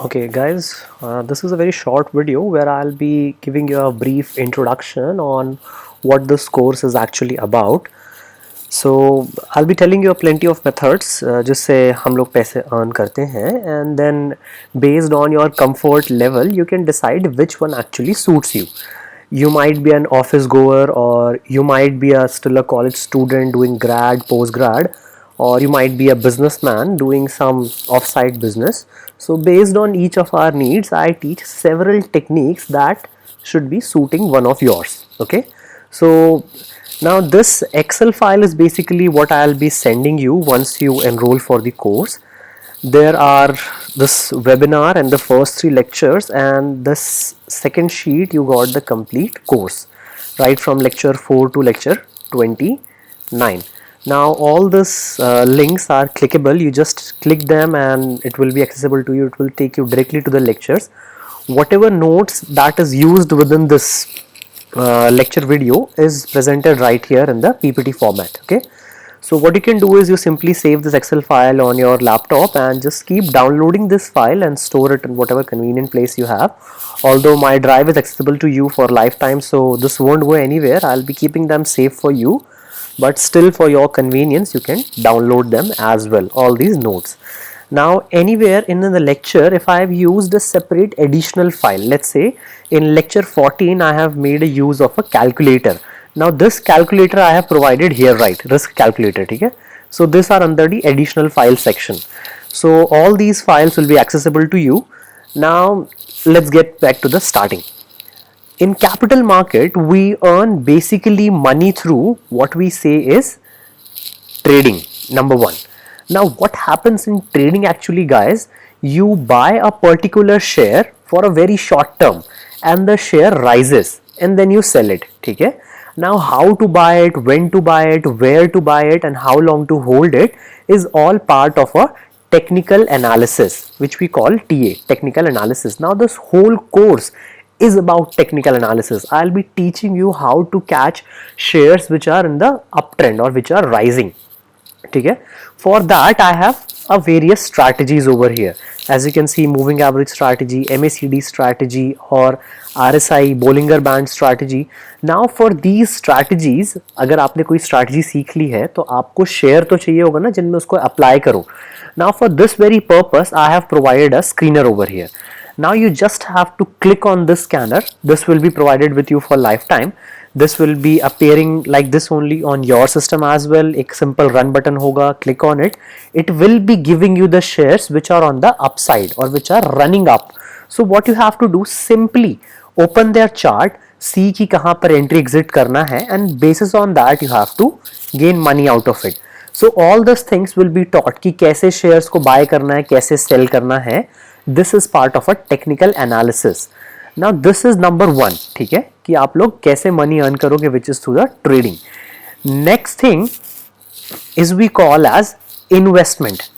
Okay guys, this is a very short video where I'll be giving you a brief introduction on what this course is actually about. So I'll be telling you plenty of methods जिससे हम लोग पैसे earn करते हैं, and then based on your comfort level you can decide which one actually suits you. You might be an office goer, or you might be still a college student doing grad, post grad, or you might be a businessman doing some off-site business. So based on each of our needs, I teach several techniques that should be suiting one of yours. Okay, so now this Excel file is basically what I'll be sending you once you enroll for the course. There are this webinar and the first 3 lectures, and this second sheet you got the complete course right from lecture 4 to lecture 29. Now all these links are clickable. You just click them and it will be accessible to you. It will take you directly to the lectures. Whatever notes that is used within this lecture video is presented right here in the PPT format. Okay, so what you can do is you simply save this Excel file on your laptop and just keep downloading this file and store it in whatever convenient place you have. Although my drive is accessible to you for lifetime, so this won't go anywhere. I'll be keeping them safe for you, but still for your convenience you can download them as well, all these notes. Now anywhere in the lecture, if I have used a separate additional file, let's say in lecture 14 I have made a use of a calculator. Now this calculator I have provided here, right, risk calculator. Okay, so these are under the additional file section, so all these files will be accessible to you. Now let's get back to the starting. In capital market we earn basically money through what we say is trading, number one. Now what happens in trading actually, guys, you buy a particular share for a very short term and the share rises and then you sell it. Okay, now how to buy it, when to buy it, where to buy it, and how long to hold it is all part of a technical analysis, which we call TA, technical analysis. Now this whole course is about technical analysis. I'll be teaching you how to catch shares which are in the uptrend or which are rising. Okay, for that I have a various strategies over here. As you can see, moving average strategy, MACD strategy, or RSI Bollinger Band strategy. Now for these strategies, अगर आपने कोई strategy सीख ली है तो आपको share तो चाहिए होगा ना जिनमें उसको apply करो. Now for this very purpose I have provided a screener over here. Now you just have to click on this scanner. This will be provided with you for lifetime. This will be appearing like this only on your system as well. एक simple run button होगा, click on it. It will be giving you the shares which are on the upside or which are running up. So what you have to do, simply open their chart, see कि कहाँ पर entry exit करना है, and basis on that you have to gain money out of it. So all these things will be taught कि कैसे shares को buy करना है, कैसे sell करना है. This is part of a technical analysis. Now this is number one. ठीक है, कि आप लोग कैसे money earn करोगे, which is through the trading. Next thing is we call as investment.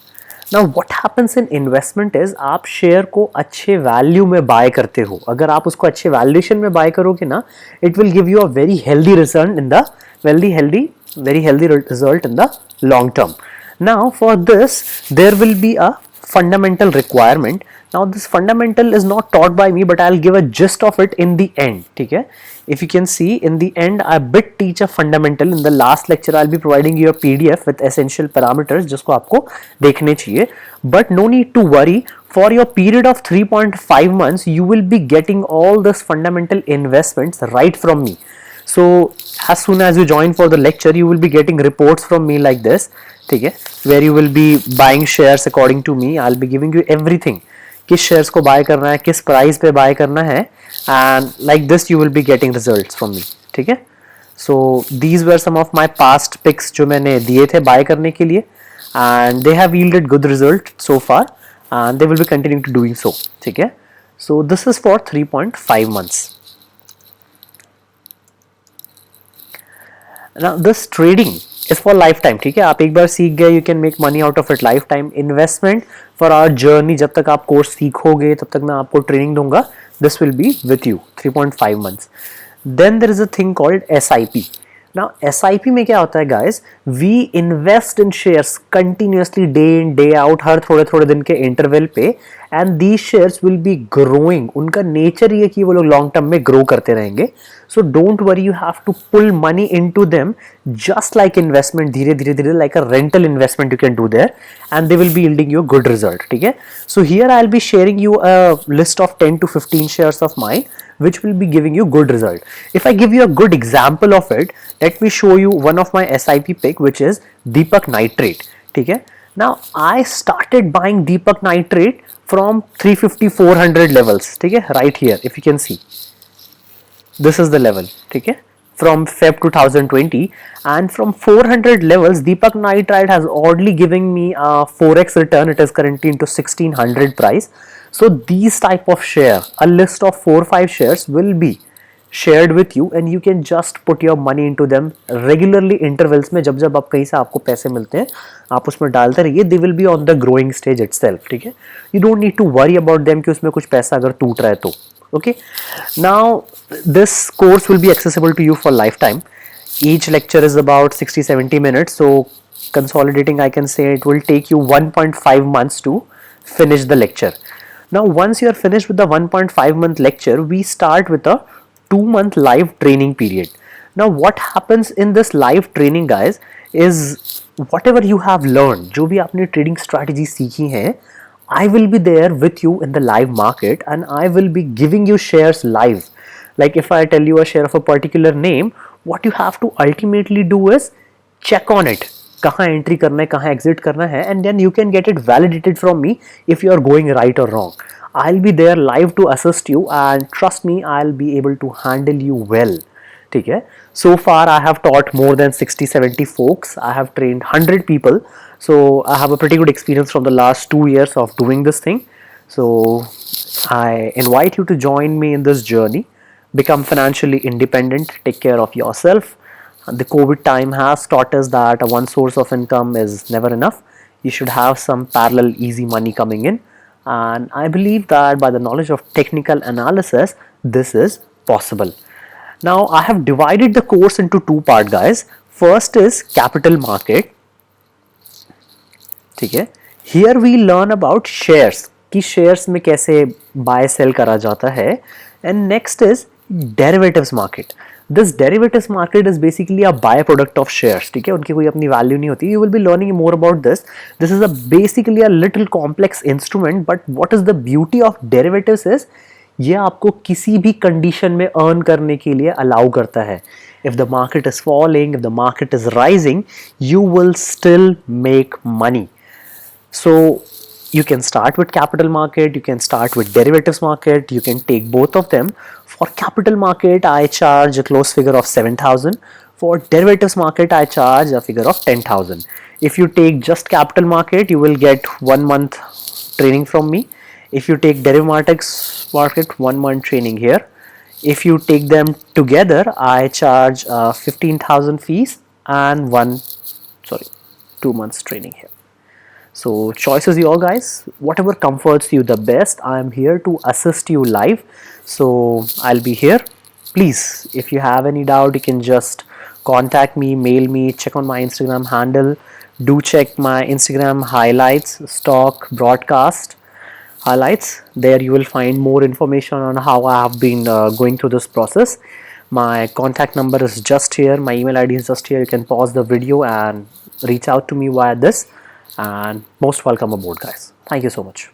Now what happens in investment is आप share को अच्छे वैल्यू में बाय करते हो. अगर आप उसको अच्छे वैल्यूएशन में बाय करोगे ना, it will give you a very healthy result in the very healthy result in the long term. Now for this there will be a fundamental requirement. Now this fundamental is not taught by me, but I'll give a gist of it in the end. Okay, if you can see in the end I bit teach a fundamental. In the last lecture I'll be providing you a PDF with essential parameters जिसको आपको देखने चाहिए. But no need to worry, for your period of 3.5 months you will be getting all this fundamental investments right from me. So as soon as you join for the lecture you will be getting reports from me like this, ठीक है, where you will be buying shares according to me. I'll be giving you everything, किस shares को buy करना है, किस price पे buy करना है, and like this you will be getting results from me. ठीक है, so these were some of my past picks जो मैंने दिए थे buy करने के लिए, and they have yielded good result so far and they will be continuing to doing so. ठीक है, so this is for 3.5 months. Now this trading is for lifetime. ठीक है, आप एक बार सीख गए, you can make money out of it lifetime. Investment for our journey, जब तक आप कोर्स सीखोगे तब तक मैं आपको ट्रेनिंग दूंगा. This will be with you 3.5 months. Then there is a thing called SIP. Now SIP में क्या होता है guys? We invest in shares continuously day in day out, हर थोड़े थोड़े दिन के interval पे, and these shares will be growing. उनका nature ये है कि वो लोग long term में grow करते रहेंगे. So don't worry, you have to pull money into them just like investment, धीरे धीरे धीरे, like a rental investment you can do there, and they will be yielding you a good result. ठीक है? So here I'll be sharing you a list of 10 to 15 shares of mine which will be giving you good result. If I give you a good example of it, let me show you one of my SIP pick, which is Deepak Nitrate. ठीक है? Now I started buying Deepak Nitrate from 350-400 levels. ठीक है? Right here, if you can see, this is the level. ठीक है? From Feb 2020, and from 400 levels, Deepak Nitrate has already giving me a 4x return. It is currently into 1600 price. So these type of share, a list of 4-5 shares will be shared with you, and you can just put your money into them regularly intervals में. जब जब आप कहीं से आपको पैसे मिलते हैं आप उसमें डालते रहिए. They will be on the growing stage itself. ठीक है? You don't need to worry about them कि उसमें कुछ पैसा अगर टूट रहा है तो. Okay, now this course will be accessible to you for lifetime. Each lecture is about 60-70 minutes, so consolidating I can say it will take you 1.5 months to finish the lecture. Now once you are finished with the 1.5 month lecture, we start with a 2-month live training period. Now what happens in this live training guys is whatever you have learned, जो भी आपने trading strategy सीखी है, I will be there with you in the live market, and I will be giving you shares live. Like if I tell you a share of a particular name, what you have to ultimately do is check on it. कहाँ entry करना है, कहाँ exit करना है, and then you can get it validated from me if you are going right or wrong. I'll be there live to assist you, and trust me, I'll be able to handle you well. ठीक है? So far I have taught more than 60-70 folks. I have trained 100 people. So I have a pretty good experience from the last 2 years of doing this thing. So I invite you to join me in this journey. Become financially independent. Take care of yourself. The COVID time has taught us that one source of income is never enough. You should have some parallel easy money coming in. And I believe that by the knowledge of technical analysis, this is possible. Now I have divided the course into 2 parts guys. First is capital market. ठीक है? Here we learn about shares कि shares में कैसे buy sell करा जाता है. And next is derivatives market. This derivatives market is basically a byproduct of shares. ठीक है? उनकी कोई अपनी value नहीं होती. You will be learning more about this. This is basically a little complex instrument, but what is the beauty of derivatives is ये आपको किसी भी कंडीशन में अर्न करने के लिए अलाउ करता है. If the market is falling, if the market is rising, you will still make money. So you can start with capital market, you can start with derivatives market, you can take both of them. For capital market, I charge a close figure of 7,000. For derivatives market, I charge a figure of 10,000. If you take just capital market, you will get 1 month training from me. If you take derivatives market, 1 month training here. If you take them together, I charge 15,000 fees and 2 months training here. So choice is your guys. Whatever comforts you the best, I am here to assist you live. So I'll be here. Please, if you have any doubt, you can just contact me, mail me, check on my Instagram handle. Do check my Instagram highlights, stock broadcast highlights. There you will find more information on how I have been going through this process. My contact number is just here. My email ID is just here. You can pause the video and reach out to me via this. And most welcome aboard guys. Thank you so much.